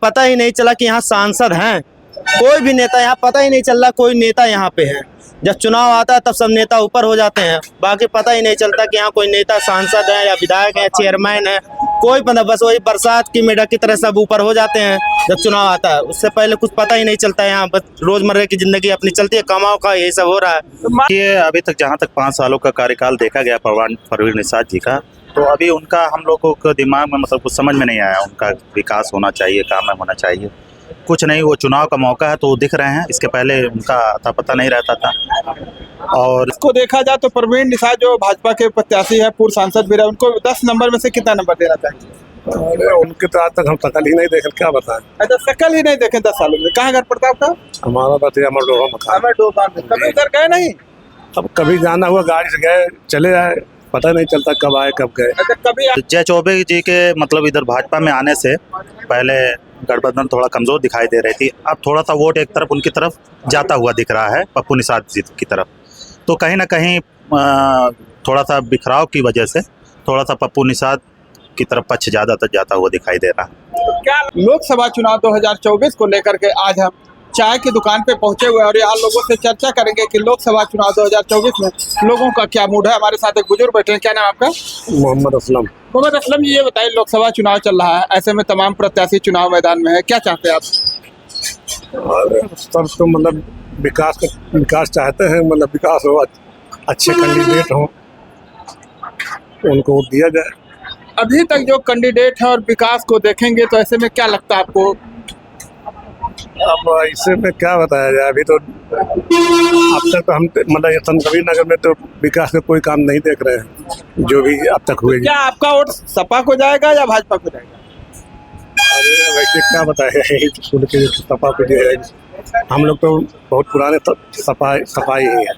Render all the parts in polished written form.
पता ही नहीं चला कि यहाँ सांसद हैं, कोई भी नेता यहाँ पता ही नहीं चल रहा कोई नेता यहाँ पे है। जब चुनाव आता है तब सब नेता ऊपर हो जाते हैं, बाकी पता ही नहीं चलता कि यहाँ कोई नेता सांसद है या विधायक है, चेयरमैन है, कोई पता, बस वही बरसात की मेढक की तरह सब ऊपर हो जाते हैं जब चुनाव आता है। उससे पहले कुछ पता ही नहीं चलता है, यहाँ बस रोजमर्रा की जिंदगी अपनी चलती है, कमाओ का यही सब हो रहा है। ये अभी तक जहाँ तक 5 सालों का कार्यकाल देखा गया परवीन निषाद जी का, तो अभी उनका हम लोगों को दिमाग में मतलब कुछ समझ में नहीं आया। उनका विकास होना चाहिए, काम होना चाहिए, कुछ नहीं। वो चुनाव का मौका है तो वो दिख रहे हैं, इसके पहले उनका अता पता नहीं रहता था। और इसको देखा जाए तो परवीन निषाद जो भाजपा के प्रत्याशी है, पूर्व सांसद भी रहे, उनको 10 नंबर में से कितना नंबर देना चाहिए? अरे उनके तो आज तक हम शकल ही नहीं देखे, क्या बताएं। अच्छा, शकल ही नहीं देखे 10 सालों में। कहाँ घर पड़ता आपका? हमारा बतिया अमरडोहा मकान। कभी उधर गए नहीं? अब कभी जाना हुआ गाड़ी से गए, चले आए, पता नहीं चलता कब आए कब गए। अच्छा, कभी जय चौबे जी के मतलब इधर भाजपा में आने से पहले गठबंधन थोड़ा कमजोर दिखाई दे रही थी, अब थोड़ा सा वोट एक तरफ उनकी तरफ जाता हुआ दिख रहा है, पप्पू निषाद जी की तरफ। तो कहीं ना कहीं थोड़ा सा बिखराव की वजह से थोड़ा सा पप्पू निषाद की तरफ पक्ष ज़्यादातर जाता हुआ दिखाई दे रहा है। क्या लोकसभा चुनाव 2024 को लेकर के आज हम चाय की दुकान पे पहुंचे हुए हैं और यहाँ लोगों से चर्चा करेंगे कि लोकसभा चुनाव 2024 में लोगों का क्या मूड है। हमारे साथ एक बुजुर्ग बैठे हैं, क्या नाम आपका? मोहम्मद असलम। मोहम्मद असलम जी, ये बताइए, लोकसभा चुनाव चल रहा है, ऐसे में तमाम प्रत्याशी चुनाव मैदान में है, क्या चाहते हैं आप? सब तो मतलब विकास चाहते हैं, मतलब विकास हो, अच्छे कैंडिडेट हो, उनको वोट दिया जाए। अभी तक जो कैंडिडेट है और विकास को देखेंगे तो ऐसे में क्या लगता है आपको? अब इससे में क्या बताया जाए, अभी तो अब तक तो हम मतलब संत कबीर नगर में तो विकास का कोई काम नहीं देख रहे हैं जो भी अब तक हुए। क्या आपका वोट सपा को जाएगा या भाजपा को जाएगा? अरे वैसे क्या बताया, सुन के सपा को दिया, हम लोग तो बहुत पुराने सफाई ही है।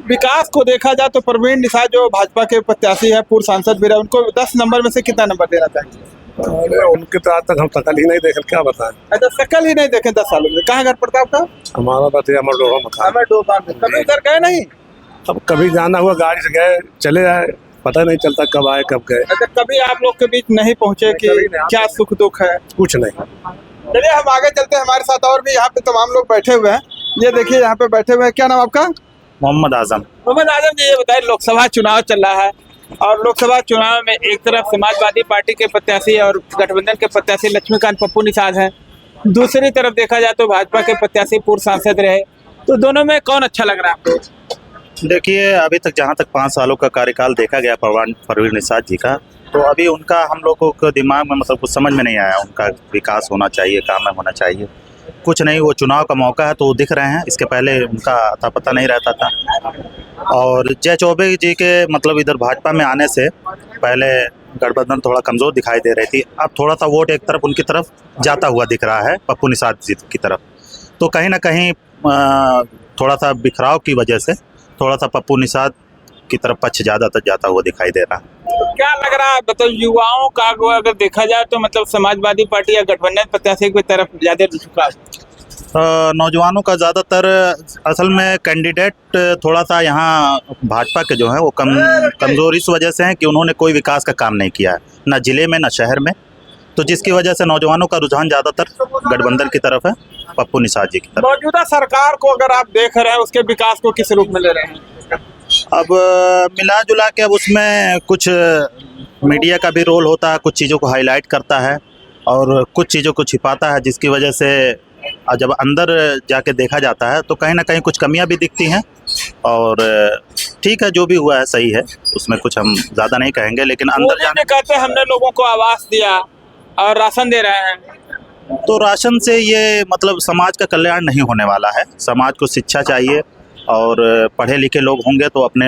विकास को देखा जाए तो परवीन निषाद जो भाजपा के प्रत्याशी है, पूर्व सांसद भी रहे, उनको 10 नंबर में से कितना नंबर देना चाहिए? अरे उनके तो आज तक हम शकल ही नहीं देखे, क्या बताएं। अच्छा, शकल ही नहीं देखे 10 सालों में। कहाँ घर पड़ता है आपका? हमारा बतिया अमरडोहा मकान। कभी उधर गए नहीं? अब कभी जाना हुआ गाड़ी से गए, चले आए, पता नहीं चलता कब आए कब गए। अच्छा, कभी आप लोग के बीच नहीं पहुँचे कि क्या सुख दुख है? कुछ नहीं। चलिए हम आगे चलते हैं, हमारे साथ और भी यहाँ पे तमाम लोग बैठे हुए हैं। ये देखिए यहाँ पे बैठे हुए हैं, क्या नाम आपका? मोहम्मद आजम। मोहम्मद आजम जी, ये बताइए, लोकसभा चुनाव चल रहा है और लोकसभा चुनाव में एक तरफ समाजवादी पार्टी के प्रत्याशी और गठबंधन के प्रत्याशी लक्ष्मीकांत पप्पू निषाद हैं, दूसरी तरफ देखा जाए तो भाजपा के प्रत्याशी पूर्व सांसद रहे, तो दोनों में कौन अच्छा लग रहा है आपको? देखिए अभी तक जहाँ तक 5 सालों का कार्यकाल देखा गया परवीन निषाद जी का, तो अभी उनका हम लोगों को दिमाग में मतलब कुछ समझ में नहीं आया। उनका विकास होना चाहिए, काम होना चाहिए, कुछ नहीं। वो चुनाव का मौका है तो वो दिख रहे हैं, इसके पहले उनका अता पता नहीं रहता था। और जय चौबे जी के मतलब इधर भाजपा में आने से पहले गठबंधन थोड़ा कमज़ोर दिखाई दे रही थी, अब थोड़ा सा वोट एक तरफ उनकी तरफ जाता हुआ दिख रहा है, पप्पू निषाद जी की तरफ। तो कहीं ना कहीं थोड़ा सा बिखराव की वजह से थोड़ा सा पप्पू निषाद की तरफ पक्ष ज़्यादातर जाता हुआ दिखाई दे रहा है। तो क्या लग रहा है, मतलब युवाओं का अगर देखा जाए तो मतलब समाजवादी पार्टी या गठबंधन प्रत्याशी की तरफ ज़्यादा झुकाव? नौजवानों का ज़्यादातर असल में कैंडिडेट थोड़ा सा यहाँ भाजपा के जो है वो कमज़ोर इस वजह से हैं कि उन्होंने कोई विकास का काम नहीं किया है, ना ज़िले में ना शहर में, तो जिसकी वजह से नौजवानों का रुझान ज़्यादातर गठबंधन की तरफ है, पप्पू निषाद जी की तरफ। मौजूदा सरकार को अगर आप देख रहे हैं, उसके विकास को किस रूप में ले रहे हैं? अब मिला जुला के अब उसमें कुछ मीडिया का भी रोल होता है, कुछ चीज़ों को हाईलाइट करता है और कुछ चीज़ों को छिपाता है, जिसकी वजह से जब अंदर जाके देखा जाता है तो कहीं ना कहीं कुछ कमियां भी दिखती हैं। और ठीक है, जो भी हुआ है सही है, उसमें कुछ हम ज़्यादा नहीं कहेंगे, लेकिन अंदर जाने कहते हैं हमने लोगों को आवास दिया और राशन दे रहे हैं, तो राशन से ये मतलब समाज का कल्याण नहीं होने वाला है। समाज को शिक्षा चाहिए और पढ़े लिखे लोग होंगे तो अपने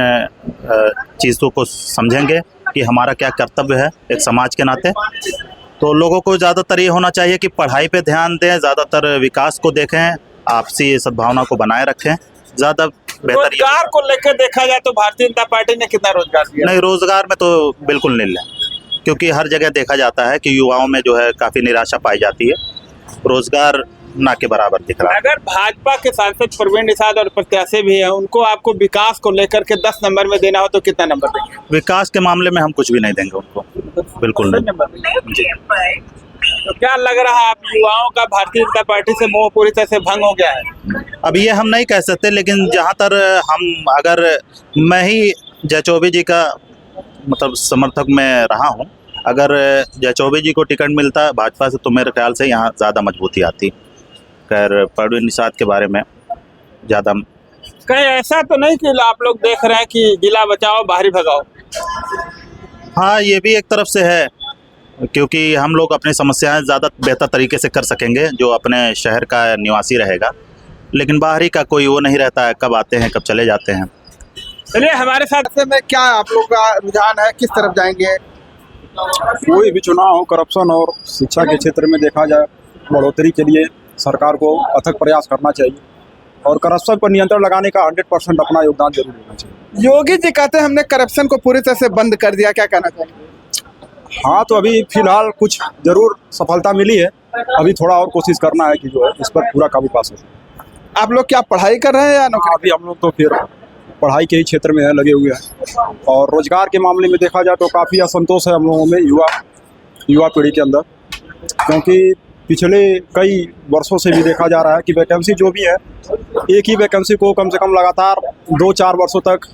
चीज़ों को समझेंगे कि हमारा क्या कर्तव्य है एक समाज के नाते। तो लोगों को ज़्यादातर ये होना चाहिए कि पढ़ाई पे ध्यान दें, ज़्यादातर विकास को देखें, आपसी सद्भावना को बनाए रखें, ज़्यादा बेहतर। रोजगार को लेकर देखा जाए तो भारतीय जनता पार्टी ने कितना रोजगार दिया? नहीं, रोजगार में तो बिल्कुल नहीं है, क्योंकि हर जगह देखा जाता है कि युवाओं में जो है काफ़ी निराशा पाई जाती है, रोजगार ना के बराबर दिख रहा है। अगर भाजपा के सांसद परवीन निषाद और प्रत्याशी भी हैं, उनको आपको विकास को लेकर के 10 नंबर में देना हो तो कितना नंबर देंगे? विकास के मामले में हम कुछ भी नहीं देंगे उनको, बिल्कुल नहीं। नंबर तो क्या लग रहा है, आप युवाओं का भारतीय जनता पार्टी से मोह पूरी तरह से भंग हो गया है? अब ये हम नहीं कह सकते, लेकिन जहाँ तक हम अगर मैं ही जय चौबे जी का मतलब समर्थक में रहा हूँ, अगर जय चौबे जी को टिकट मिलता भाजपा से तो मेरे ख्याल से यहाँ ज़्यादा मजबूती आती। खैर परवीन निषाद के बारे में ज़्यादा कहीं ऐसा तो नहीं कि आप लोग देख रहे हैं कि जिला बचाओ बाहरी भगाओ? हाँ, ये भी एक तरफ से है, क्योंकि हम लोग अपनी समस्याएं ज़्यादा बेहतर तरीके से कर सकेंगे जो अपने शहर का निवासी रहेगा, लेकिन बाहरी का कोई वो नहीं रहता है, कब आते हैं कब चले जाते हैं। चलिए हमारे साथ ऐसे में क्या आप लोग का रुझान है, किस तरफ जाएंगे? कोई भी चुनाव हो, करप्शन और शिक्षा के क्षेत्र में देखा जाए बढ़ोतरी के लिए सरकार को अथक प्रयास करना चाहिए और करप्शन पर नियंत्रण लगाने का 100% अपना योगदान जरूर देना चाहिए। योगी जी कहते हैं हमने करप्शन को पूरी तरह से बंद कर दिया, क्या कहना चाहेंगे? हाँ, तो अभी फिलहाल कुछ जरूर सफलता मिली है, अभी थोड़ा और कोशिश करना है कि जो है इस पर पूरा काबू पा सके। आप लोग क्या पढ़ाई कर रहे हैं या नौकरी? अभी हम लोग तो फिर पढ़ाई के ही क्षेत्र में है लगे हुए हैं, और रोजगार के मामले में देखा जाए तो काफ़ी असंतोष है हम लोगों में, युवा पीढ़ी के अंदर, क्योंकि पिछले कई वर्षों से भी देखा जा रहा है कि वैकेंसी जो भी है, एक ही वैकेंसी को कम से कम लगातार 2-4 वर्षों तक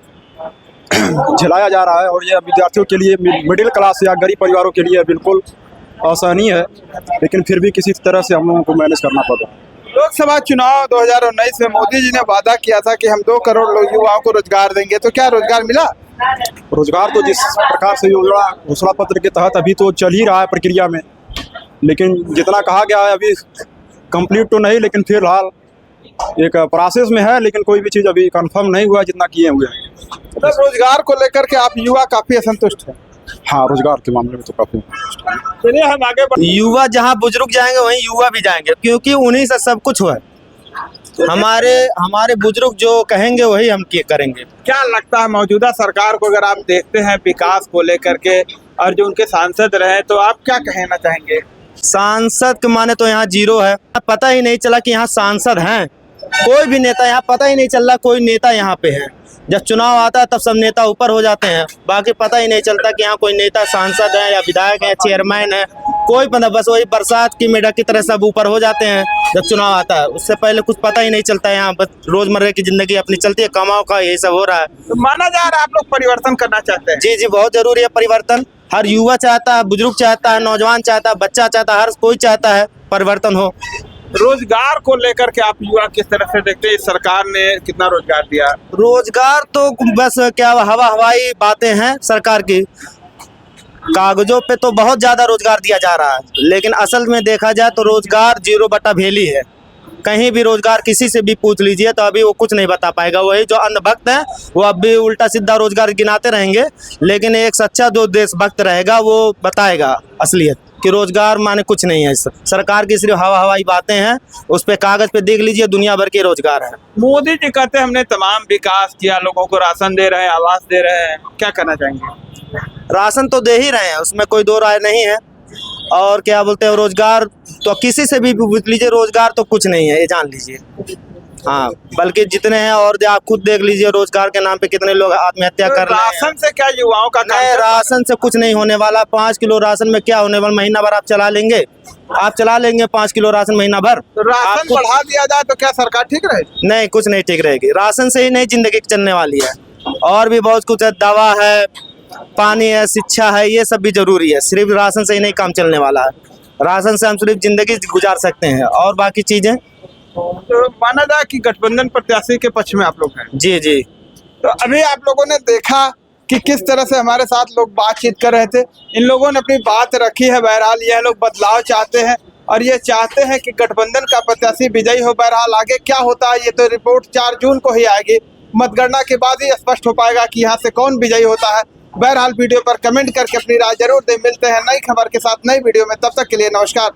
झेलाया जा रहा है, और यह विद्यार्थियों के लिए, मिडिल क्लास या गरीब परिवारों के लिए बिल्कुल असहनीय है, लेकिन फिर भी किसी तरह से हम लोगों को मैनेज करना पड़ रहा है। लोकसभा चुनाव 2019 में मोदी जी ने वादा किया था कि हम 2 करोड़ लोग युवाओं को रोजगार देंगे, तो क्या रोजगार मिला? रोजगार तो जिस प्रकार से योजना घोषणा पत्र के तहत अभी तो चल ही रहा है प्रक्रिया में, लेकिन जितना कहा गया है अभी कंप्लीट तो नहीं, लेकिन फिलहाल एक प्रोसेस में है, लेकिन कोई भी चीज़ अभी कंफर्म नहीं हुआ जितना किए हुए हैं। तो रोजगार को लेकर के आप युवा काफी असंतुष्ट हैं? हाँ, रोजगार के मामले में तो काफ़ी। चलिए हम आगे युवा जहाँ बुजुर्ग जाएंगे वहीं युवा भी जाएंगे, क्योंकि उन्हीं से सब कुछ हुआ है। हमारे बुजुर्ग जो कहेंगे वही हम करेंगे। क्या लगता है मौजूदा सरकार को अगर आप देखते हैं विकास को लेकर के, और जो उनके सांसद रहे, तो आप क्या कहना चाहेंगे? सांसद के माने तो यहाँ जीरो है, पता ही नहीं चला कि यहाँ सांसद हैं। कोई भी नेता यहाँ पता ही नहीं चल रहा कोई नेता यहाँ पे है। जब चुनाव आता है तब सब नेता ऊपर हो जाते हैं, बाकी पता ही नहीं चलता कि यहाँ कोई नेता सांसद है या विधायक है, चेयरमैन है, कोई पता, बस वही बरसात की मेढक की तरह सब ऊपर हो जाते हैं जब चुनाव आता है। उससे पहले कुछ पता ही नहीं चलता, यहाँ बस रोजमर्रा की जिंदगी अपनी चलती है, कमाओ का यही सब हो रहा है। तो माना जा रहा है आप लोग परिवर्तन करना चाहते हैं? जी जी, बहुत जरूरी है परिवर्तन। हर युवा चाहता है, बुजुर्ग चाहता है, नौजवान चाहता है, बच्चा चाहता है, हर कोई चाहता है परिवर्तन हो। रोजगार को लेकर के आप युवा किस तरह से देखते हैं? इस सरकार ने कितना रोजगार दिया? रोजगार तो बस क्या हवाई बातें हैं सरकार की, कागजों पे तो बहुत ज्यादा रोजगार दिया जा रहा है, लेकिन असल में देखा जाए तो रोजगार 0/भेली है। कहीं भी रोजगार किसी से भी पूछ लीजिए तो अभी वो कुछ नहीं बता पाएगा। वही जो अंधभक्त हैं वो अब भी उल्टा सीधा रोजगार गिनाते रहेंगे, लेकिन एक सच्चा जो देशभक्त रहेगा वो बताएगा असलियत कि रोजगार माने कुछ नहीं है। सरकार की सिर्फ हवाई बातें हैं, उस पे कागज पे देख लीजिए दुनिया भर के रोजगार है। मोदी जी कहते हैं हमने तमाम विकास किया, लोगों को राशन दे रहे हैं, आवास दे रहे हैं, क्या कहना चाहेंगे? राशन तो दे ही रहे हैं, उसमें कोई दो राय नहीं है। और क्या बोलते हैं, रोजगार तो किसी से भी पूछ लीजिए, रोजगार तो कुछ नहीं है, ये जान लीजिए। हाँ, बल्कि जितने हैं और आप खुद देख लीजिए रोजगार के नाम पे कितने लोग आत्महत्या कर रहे हैं। राशन से क्या युवाओं का नहीं, राशन से कुछ नहीं होने वाला। 5 किलो राशन में क्या होने वाला? महीना भर आप चला लेंगे 5 किलो राशन महीना भर। तो राशन बढ़ा दिया जाए तो क्या सरकार ठीक रहेगी? नहीं, कुछ नहीं ठीक रहेगी। राशन से ही नहीं जिंदगी चलने वाली है, और भी बहुत कुछ है, दवा है, पानी है, शिक्षा है, ये सब भी जरूरी है। सिर्फ राशन से ही नहीं काम चलने वाला है। राशन से हम सिर्फ जिंदगी गुजार सकते हैं, और बाकी चीजें। तो माना जाए कि गठबंधन प्रत्याशी के पक्ष में आप लोग हैं। जी जी। तो अभी आप लोगों ने देखा कि किस तरह से हमारे साथ लोग बातचीत कर रहे थे, इन लोगों ने अपनी बात रखी है। बहरहाल यह लोग बदलाव चाहते हैं और ये चाहते हैं कि गठबंधन का प्रत्याशी विजयी हो। बहरहाल आगे क्या होता है ये तो रिपोर्ट 4 जून को ही आएगी। मतगणना के बाद ही स्पष्ट हो पाएगा कि यहाँ से कौन विजयी होता है। बहरहाल वीडियो पर कमेंट करके अपनी राय जरूर दें। मिलते हैं नई खबर के साथ नई वीडियो में, तब तक के लिए नमस्कार।